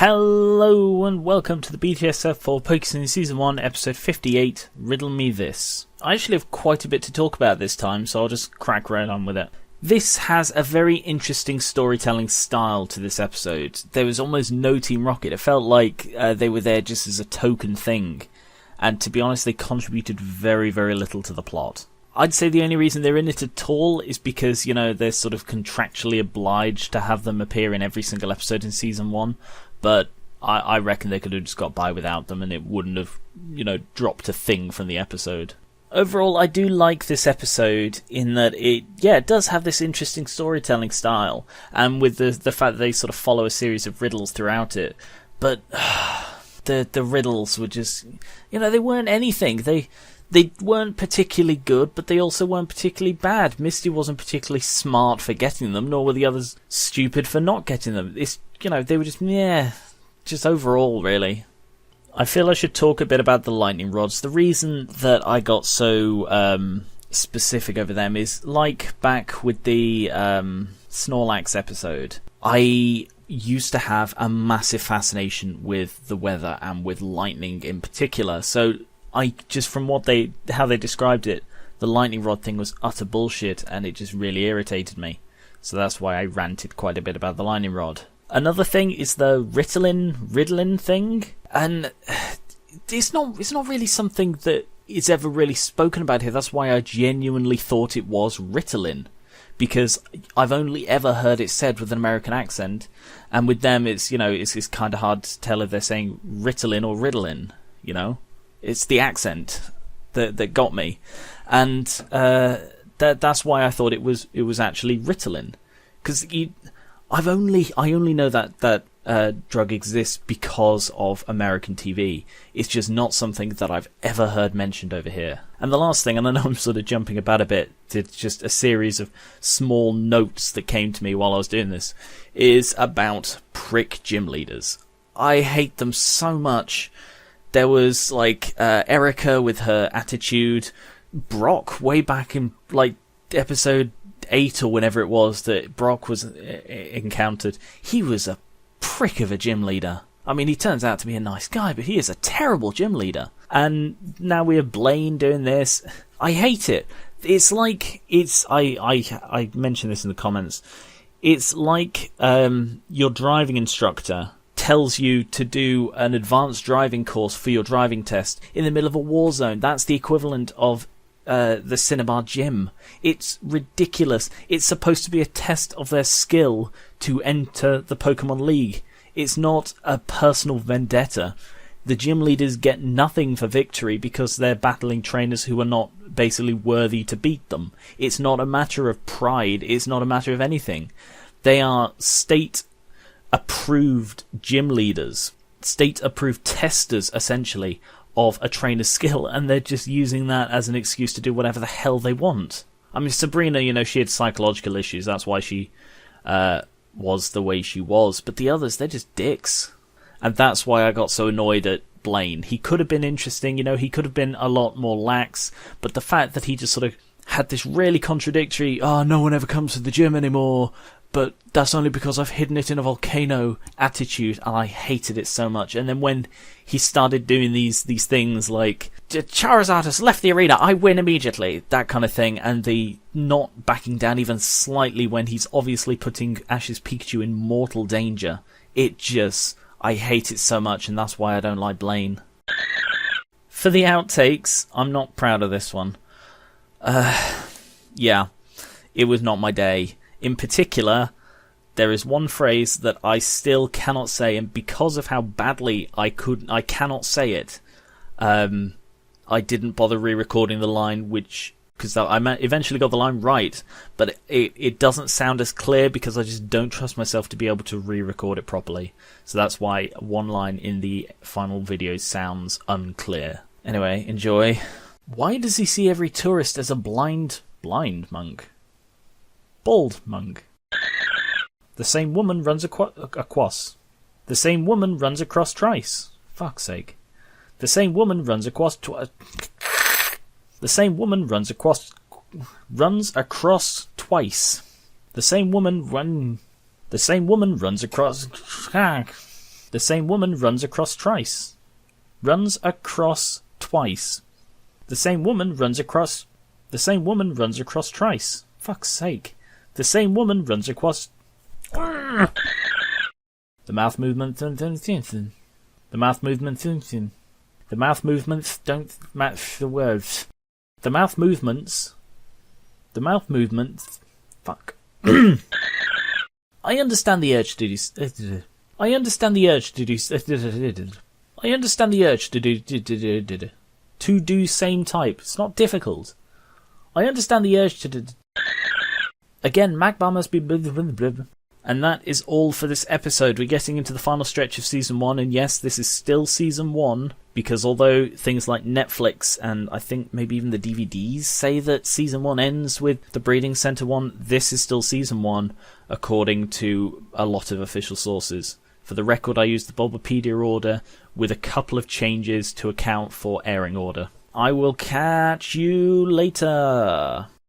Hello and welcome to the BTSF for PokéSins Season 1, Episode 58, Riddle Me This. I actually have quite a bit to talk about this time, so I'll just crack right on with it. This has a very interesting storytelling style to this episode. There was almost no Team Rocket. It felt like they were there just as a token thing. And to be honest, they contributed very, very little to the plot. I'd say the only reason they're in it at all is because, you know, they're sort of contractually obliged to have them appear in every single episode in Season 1. But I reckon they could have just got by without them and it wouldn't have, you know, dropped a thing from the episode. Overall, I do like this episode in that it does have this interesting storytelling style. And with the fact that they sort of follow a series of riddles throughout it. But the riddles were just, you know, they weren't anything. They weren't particularly good, but they also weren't particularly bad. Misty wasn't particularly smart for getting them, nor were the others stupid for not getting them. It's, you know, they were just overall, really. I feel I should talk a bit about the lightning rods. The reason that I got so specific over them is, like back with the Snorlax episode, I used to have a massive fascination with the weather and with lightning in particular. So I just, from how they described it, the lightning rod thing was utter bullshit, and it just really irritated me. So that's why I ranted quite a bit about the lightning rod. Another thing is the Riddlin thing, and it's not really something that is ever really spoken about here. That's why I genuinely thought it was Ritalin, because I've only ever heard it said with an American accent, and with them it's, you know, it's kind of hard to tell if they're saying Ritalin or Riddlin, you know. It's the accent that got me, and that's why I thought it was actually Ritalin, because I only know that drug exists because of American TV. It's just not something that I've ever heard mentioned over here. And the last thing, and I know I'm sort of jumping about a bit, it's just a series of small notes that came to me while I was doing this, is about prick gym leaders. I hate them so much. There was, like, Erica with her attitude. Brock, way back in, like, episode 8 or whenever it was that Brock was encountered. He was a prick of a gym leader. I mean, he turns out to be a nice guy, but he is a terrible gym leader. And now we have Blaine doing this. I hate it. It's like, I mentioned this in the comments. It's like your driving instructor tells you to do an advanced driving course for your driving test in the middle of a war zone. That's the equivalent of the cinema gym. It's ridiculous. It's supposed to be a test of their skill to enter the Pokemon League. It's not a personal vendetta. The gym leaders get nothing for victory because they're battling trainers who are not basically worthy to beat them. It's not a matter of pride. It's not a matter of anything. They are state-approved gym leaders, state-approved testers, essentially, of a trainer's skill, and they're just using that as an excuse to do whatever the hell they want. I mean, Sabrina, you know, she had psychological issues, that's why she was the way she was, but the others, they're just dicks. And that's why I got so annoyed at Blaine. He could have been interesting, you know, he could have been a lot more lax, but the fact that he just sort of had this really contradictory, no one ever comes to the gym anymore, but that's only because I've hidden it in a volcano attitude, and I hated it so much. And then when he started doing these things like, Charizard has left the arena, I win immediately, that kind of thing, and the not backing down even slightly when he's obviously putting Ash's Pikachu in mortal danger, I hate it so much, and that's why I don't like Blaine. For the outtakes, I'm not proud of this one. Yeah, it was not my day. In particular, there is one phrase that I still cannot say, and because of how badly I cannot say it, I didn't bother re-recording the line, because I eventually got the line right, but it doesn't sound as clear because I just don't trust myself to be able to re-record it properly. So that's why one line in the final video sounds unclear. Anyway, enjoy. Why does he see every tourist as a blind monk? Bald monk. The same woman runs across. The same woman runs across twice. Fuck's sake. The same woman runs across The same woman runs across twice. The same woman runs across. The same woman runs across twice. Runs across twice. The same woman runs across... The same woman runs across twice. Fuck's sake. The same woman runs across... The mouth movement... The mouth movement... The mouth movements don't match the words. The mouth movements... The mouth movements... Fuck. I understand the urge to do... I understand the urge to do... I understand the urge to do... To do same type. It's not difficult. I understand the urge to do... Again, Magbar must be... And that is all for this episode. We're getting into the final stretch of Season 1, and yes, this is still Season 1, because although things like Netflix and I think maybe even the DVDs say that Season 1 ends with the Breeding Center one, this is still Season 1, according to a lot of official sources. For the record, I used the Bulbapedia order with a couple of changes to account for airing order. I will catch you later.